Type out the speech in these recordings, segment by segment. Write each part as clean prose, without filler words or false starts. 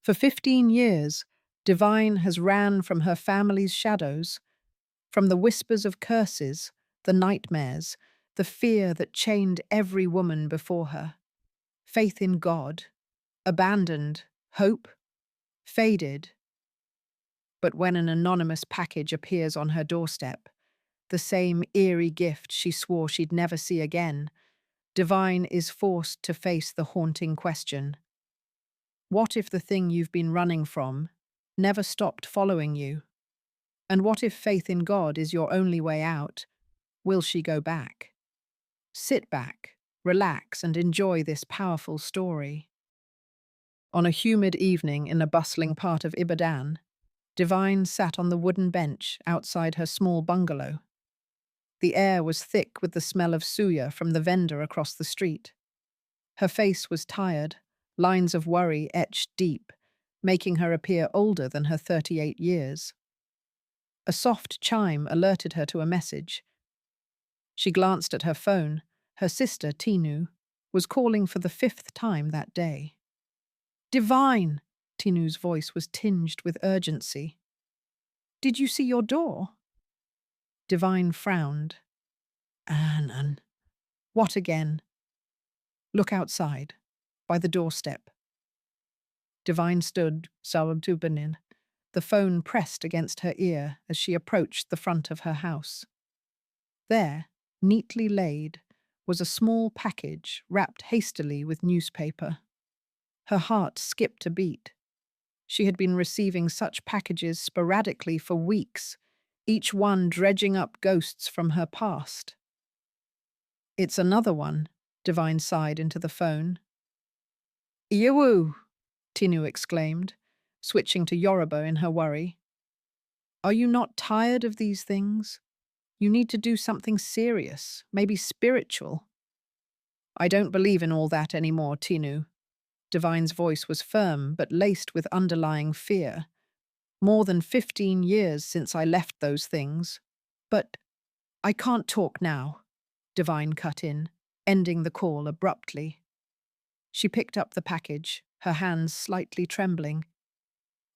For 15 years, Divine has ran from her family's shadows, from the whispers of curses, the nightmares, the fear that chained every woman before her. Faith in God, abandoned, hope, faded. But when an anonymous package appears on her doorstep, the same eerie gift she swore she'd never see again, Divine is forced to face the haunting question. What if the thing you've been running from never stopped following you? And what if faith in God is your only way out? Will she go back? Sit back, relax, and enjoy this powerful story. On a humid evening in a bustling part of Ibadan, Divine sat on the wooden bench outside her small bungalow. The air was thick with the smell of suya from the vendor across the street. Her face was tired, lines of worry etched deep, making her appear older than her 38 years. A soft chime alerted her to a message. She glanced at her phone. Her sister, Tinu, was calling for the 5th time that day. "Divine!" Tinu's voice was tinged with urgency. "Did you see your door?" Divine frowned. Anne. What again?" "Look outside, by the doorstep." Divine stood, Sawabtubanin, the phone pressed against her ear as she approached the front of her house. There, neatly laid, was a small package wrapped hastily with newspaper. Her heart skipped a beat. She had been receiving such packages sporadically for weeks, each one dredging up ghosts from her past. "It's another one," Divine sighed into the phone. "Iyawu!" Tinu exclaimed, switching to Yoruba in her worry. "Are you not tired of these things? You need to do something serious, maybe spiritual." "I don't believe in all that anymore, Tinu." Divine's voice was firm but laced with underlying fear. "More than 15 years since I left those things. But I can't talk now," Divine cut in, ending the call abruptly. She picked up the package, her hands slightly trembling.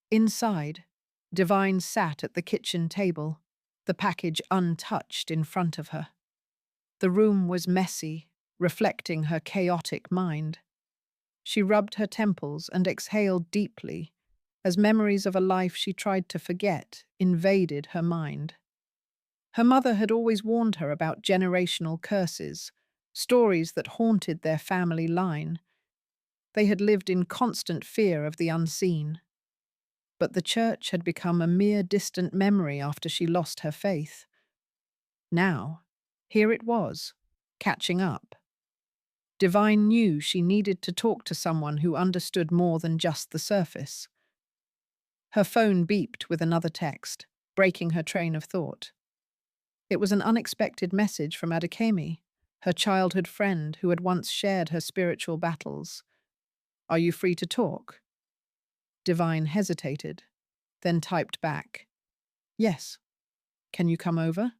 Inside, Divine sat at the kitchen table, the package untouched in front of her. The room was messy, reflecting her chaotic mind. She rubbed her temples and exhaled deeply, as memories of a life she tried to forget invaded her mind. Her mother had always warned her about generational curses, stories that haunted their family line. They had lived in constant fear of the unseen. But the church had become a mere distant memory after she lost her faith. Now, here it was, catching up. Divine knew she needed to talk to someone who understood more than just the surface. Her phone beeped with another text, breaking her train of thought. It was an unexpected message from Adekemi, her childhood friend who had once shared her spiritual battles. "Are you free to talk?" Divine hesitated, then typed back, "Yes. Can you come over?"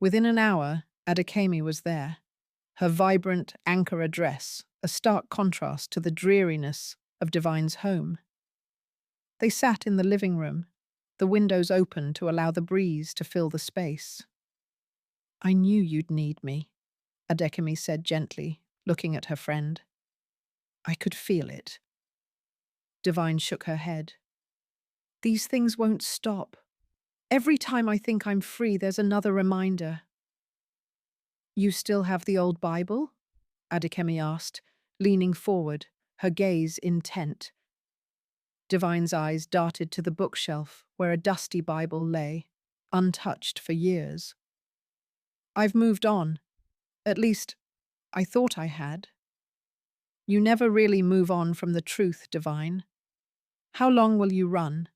Within an hour, Adekemi was there, her vibrant Ankara dress a stark contrast to the dreariness of Divine's home. They sat in the living room, the windows open to allow the breeze to fill the space. "I knew you'd need me," Adekemi said gently, looking at her friend. "I could feel it." Divine shook her head. "These things won't stop. Every time I think I'm free, there's another reminder." "You still have the old Bible?" Adekemi asked, leaning forward, her gaze intent. Divine's eyes darted to the bookshelf where a dusty Bible lay, untouched for years. "I've moved on. At least, I thought I had." "You never really move on from the truth, Divine. How long will you run?"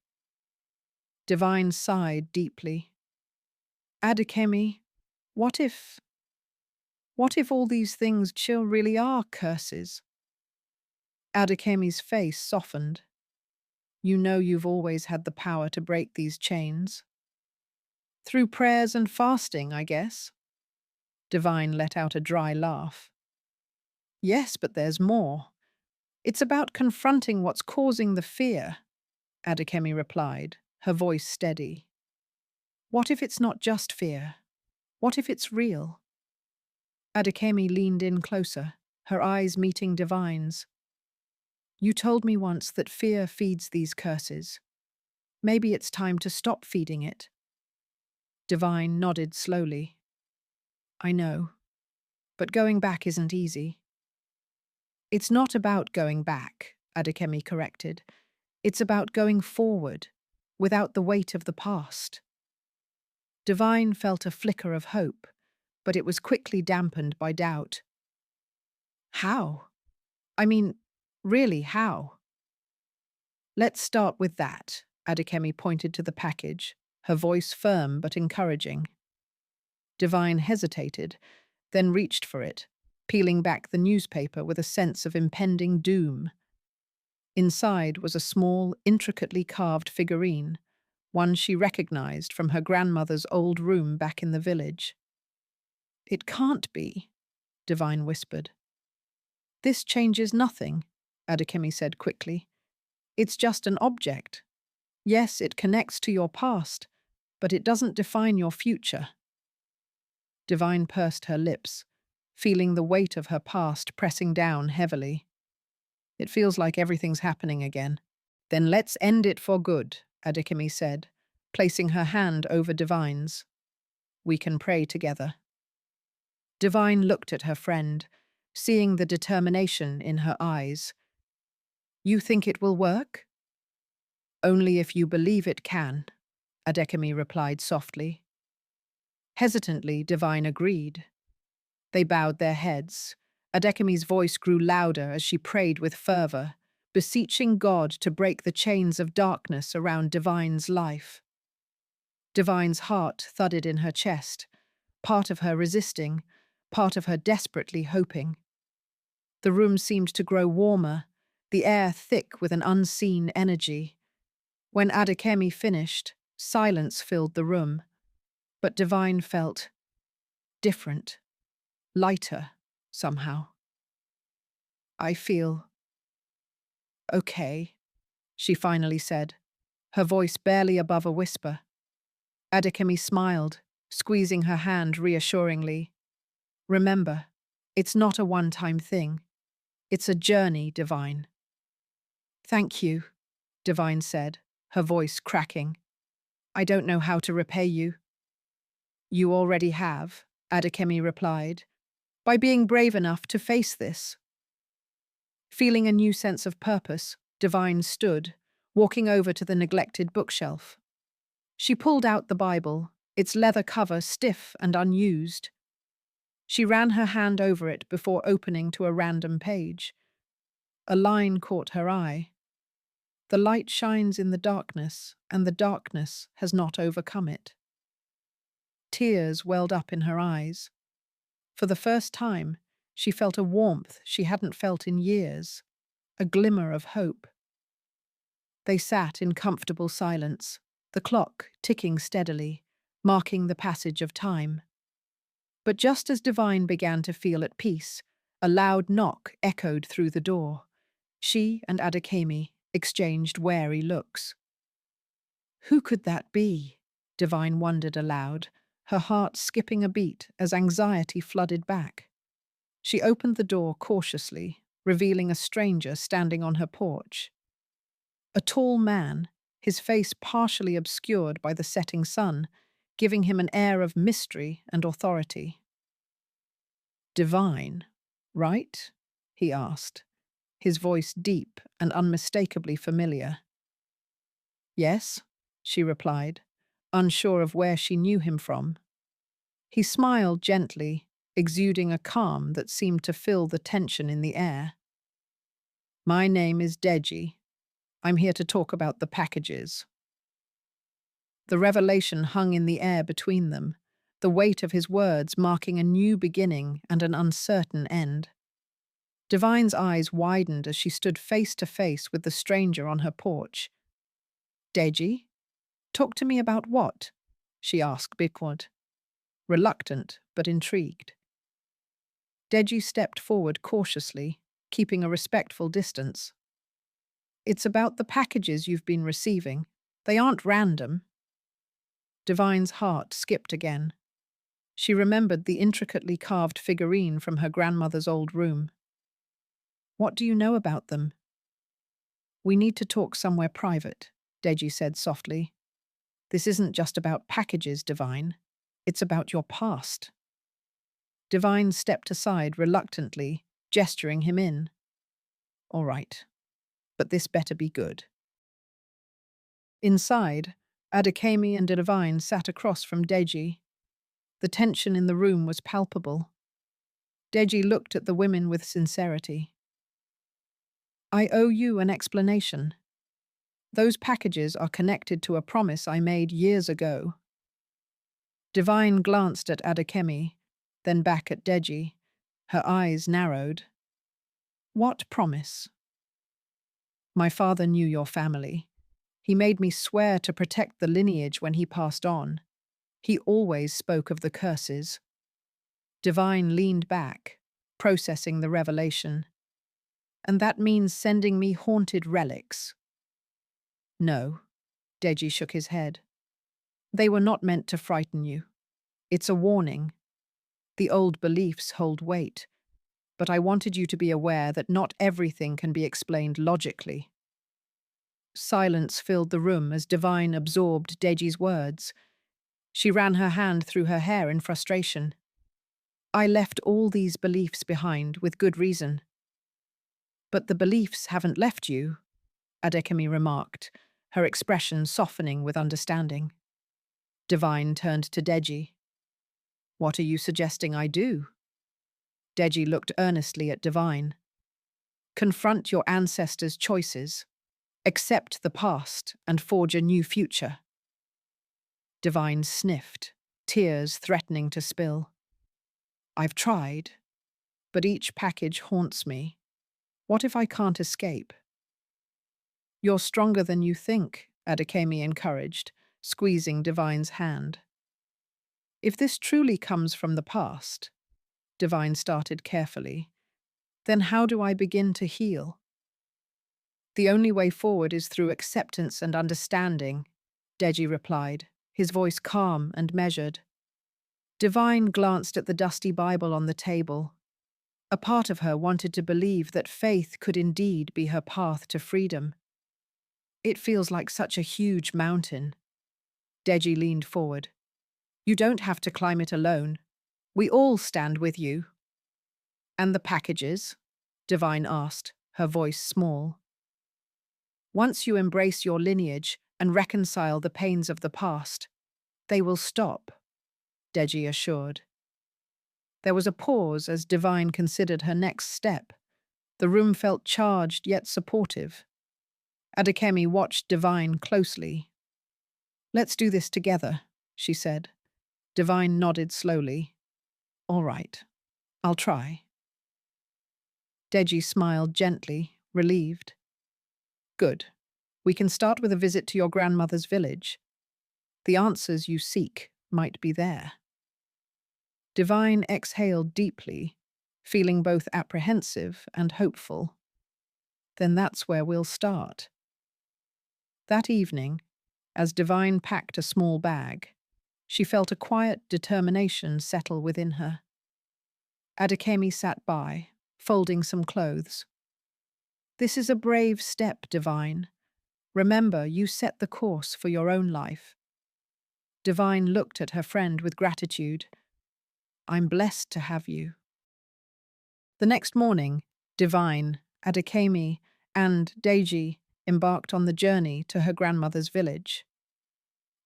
Divine sighed deeply. "Adekemi, what if... what if all these things chill really are curses?" Adekemi's face softened. "You know you've always had the power to break these chains." "Through prayers and fasting, I guess." Divine let out a dry laugh. "Yes, but there's more. It's about confronting what's causing the fear, Adekemi replied, her voice steady. What if it's not just fear? What if it's real? Adekemi leaned in closer, her eyes meeting Divine's. You told me once that fear feeds these curses. Maybe it's time to stop feeding it. Divine nodded slowly. I know, but going back isn't easy. It's not about going back, Adekemi corrected. It's about going forward, without the weight of the past. Divine felt a flicker of hope, but it was quickly dampened by doubt. How? I mean, really, how? Let's start with that, Adekemi pointed to the package, her voice firm but encouraging. Divine hesitated, then reached for it, peeling back the newspaper with a sense of impending doom. Inside was a small, intricately carved figurine, one she recognized from her grandmother's old room back in the village. It can't be, Divine whispered. This changes nothing, Adekemi said quickly. It's just an object. Yes, it connects to your past, but it doesn't define your future. Divine pursed her lips, feeling the weight of her past pressing down heavily. It feels like everything's happening again. Then let's end it for good, Adekemi said, placing her hand over Divine's. We can pray together. Divine looked at her friend, seeing the determination in her eyes. You think it will work? Only if you believe it can, Adekemi replied softly. Hesitantly, Divine agreed. They bowed their heads. Adekemi's voice grew louder as she prayed with fervor, beseeching God to break the chains of darkness around Divine's life. Divine's heart thudded in her chest, part of her resisting, part of her desperately hoping. The room seemed to grow warmer, the air thick with an unseen energy. When Adekemi finished, silence filled the room, but Divine felt different, lighter, somehow. I feel okay, she finally said, her voice barely above a whisper. Adekemi smiled, squeezing her hand reassuringly. Remember, it's not a one-time thing. It's a journey, Divine. Thank you, Divine said, her voice cracking. I don't know how to repay you. You already have, Adekemi replied, by being brave enough to face this. Feeling a new sense of purpose, Divine stood, walking over to the neglected bookshelf. She pulled out the Bible, its leather cover stiff and unused. She ran her hand over it before opening to a random page. A line caught her eye. The light shines in the darkness, and the darkness has not overcome it. Tears welled up in her eyes. For the first time, she felt a warmth she hadn't felt in years, a glimmer of hope. They sat in comfortable silence, the clock ticking steadily, marking the passage of time. But just as Divine began to feel at peace, a loud knock echoed through the door. She and Adekemi exchanged wary looks. Who could that be? Divine wondered aloud, her heart skipping a beat as anxiety flooded back. She opened the door cautiously, revealing a stranger standing on her porch. A tall man, his face partially obscured by the setting sun, giving him an air of mystery and authority. Divine, right? He asked, his voice deep and unmistakably familiar. Yes, she replied, unsure of where she knew him from. He smiled gently, exuding a calm that seemed to fill the tension in the air. My name is Deji. I'm here to talk about the packages. The revelation hung in the air between them, the weight of his words marking a new beginning and an uncertain end. Divine's eyes widened as she stood face to face with the stranger on her porch. Deji? Talk to me about what? She asked Bigwood, reluctant but intrigued. Deji stepped forward cautiously, keeping a respectful distance. It's about the packages you've been receiving. They aren't random. Divine's heart skipped again. She remembered the intricately carved figurine from her grandmother's old room. What do you know about them? We need to talk somewhere private, Deji said softly. This isn't just about packages, Divine. It's about your past. Divine stepped aside reluctantly, gesturing him in. All right, but this better be good. Inside, Adekemi and Divine sat across from Deji. The tension in the room was palpable. Deji looked at the women with sincerity. I owe you an explanation. Those packages are connected to a promise I made years ago. Divine glanced at Adekemi, then back at Deji. Her eyes narrowed. What promise? My father knew your family. He made me swear to protect the lineage when he passed on. He always spoke of the curses. Divine leaned back, processing the revelation. And that means sending me haunted relics. No, Deji shook his head. They were not meant to frighten you. It's a warning. The old beliefs hold weight, but I wanted you to be aware that not everything can be explained logically. Silence filled the room as Divine absorbed Deji's words. She ran her hand through her hair in frustration. I left all these beliefs behind with good reason. But the beliefs haven't left you, Adekemi remarked, her expression softening with understanding. Divine turned to Deji. What are you suggesting I do? Deji looked earnestly at Divine. Confront your ancestors' choices. Accept the past and forge a new future. Divine sniffed, tears threatening to spill. I've tried, but each package haunts me. What if I can't escape? You're stronger than you think, Adekemi encouraged, squeezing Divine's hand. If this truly comes from the past, Divine started carefully, then how do I begin to heal? The only way forward is through acceptance and understanding, Deji replied, his voice calm and measured. Divine glanced at the dusty Bible on the table. A part of her wanted to believe that faith could indeed be her path to freedom. It feels like such a huge mountain. Deji leaned forward. You don't have to climb it alone. We all stand with you. And the packages? Divine asked, her voice small. Once you embrace your lineage and reconcile the pains of the past, they will stop, Deji assured. There was a pause as Divine considered her next step. The room felt charged yet supportive. Adekemi watched Divine closely. Let's do this together, she said. Divine nodded slowly. All right, I'll try. Deji smiled gently, relieved. Good. We can start with a visit to your grandmother's village. The answers you seek might be there. Divine exhaled deeply, feeling both apprehensive and hopeful. Then that's where we'll start. That evening, as Divine packed a small bag, she felt a quiet determination settle within her. Adekemi sat by, folding some clothes. This is a brave step, Divine. Remember, you set the course for your own life. Divine looked at her friend with gratitude. I'm blessed to have you. The next morning, Divine, Adekemi, and Deji embarked on the journey to her grandmother's village.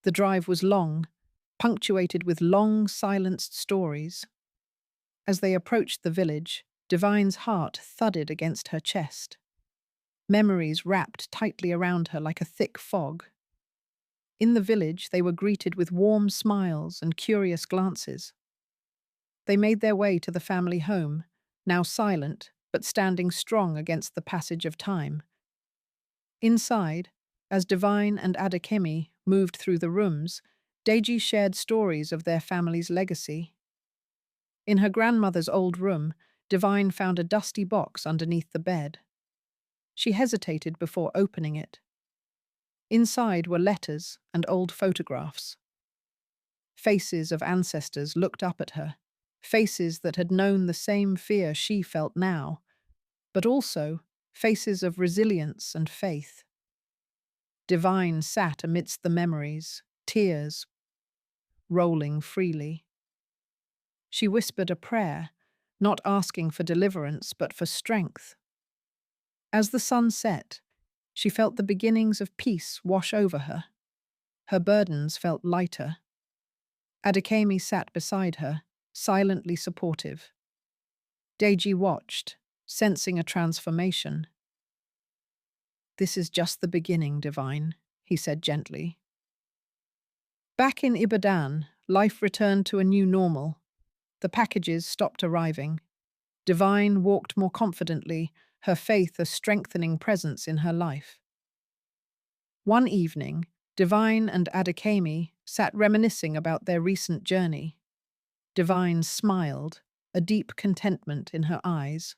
The drive was long, punctuated with long, silenced stories. As they approached the village, Divine's heart thudded against her chest. Memories wrapped tightly around her like a thick fog. In the village, they were greeted with warm smiles and curious glances. They made their way to the family home, now silent, but standing strong against the passage of time. Inside, as Divine and Adekemi moved through the rooms, Deji shared stories of their family's legacy. In her grandmother's old room, Divine found a dusty box underneath the bed. She hesitated before opening it. Inside were letters and old photographs. Faces of ancestors looked up at her, faces that had known the same fear she felt now, but also faces of resilience and faith. Divine sat amidst the memories, tears rolling freely. She whispered a prayer, not asking for deliverance but for strength. As the sun set, she felt the beginnings of peace wash over her. Her burdens felt lighter. Adekemi sat beside her, silently supportive. Deji watched, sensing a transformation. "This is just the beginning, Divine," he said gently. Back in Ibadan, life returned to a new normal. The packages stopped arriving. Divine walked more confidently, her faith a strengthening presence in her life. One evening, Divine and Adekemi sat reminiscing about their recent journey. Divine smiled, a deep contentment in her eyes.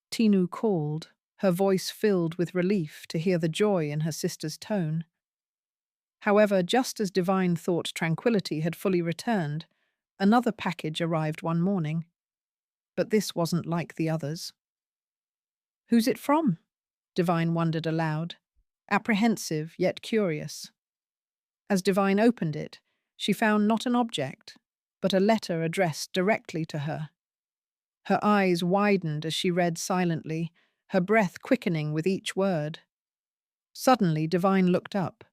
Tinu called, her voice filled with relief to hear the joy in her sister's tone. However, just as Divine thought tranquility had fully returned, another package arrived one morning. But this wasn't like the others. "Who's it from?" Divine wondered aloud, apprehensive yet curious. As Divine opened it, she found not an object, but a letter addressed directly to her. Her eyes widened as she read silently, her breath quickening with each word. Suddenly, Divine looked up,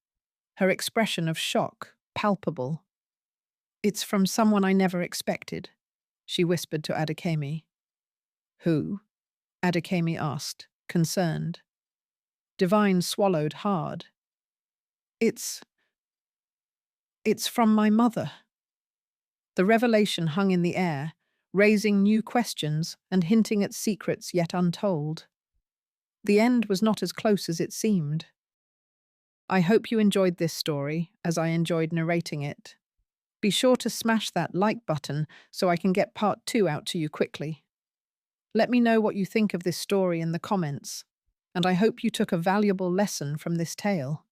her expression of shock palpable. "It's from someone I never expected," she whispered to Adekemi. "Who?" Adekemi asked, concerned. Divine swallowed hard. It's from my mother." The revelation hung in the air, raising new questions and hinting at secrets yet untold. The end was not as close as it seemed. I hope you enjoyed this story, as I enjoyed narrating it. Be sure to smash that like button so I can get part 2 out to you quickly. Let me know what you think of this story in the comments, and I hope you took a valuable lesson from this tale.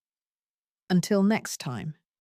Until next time.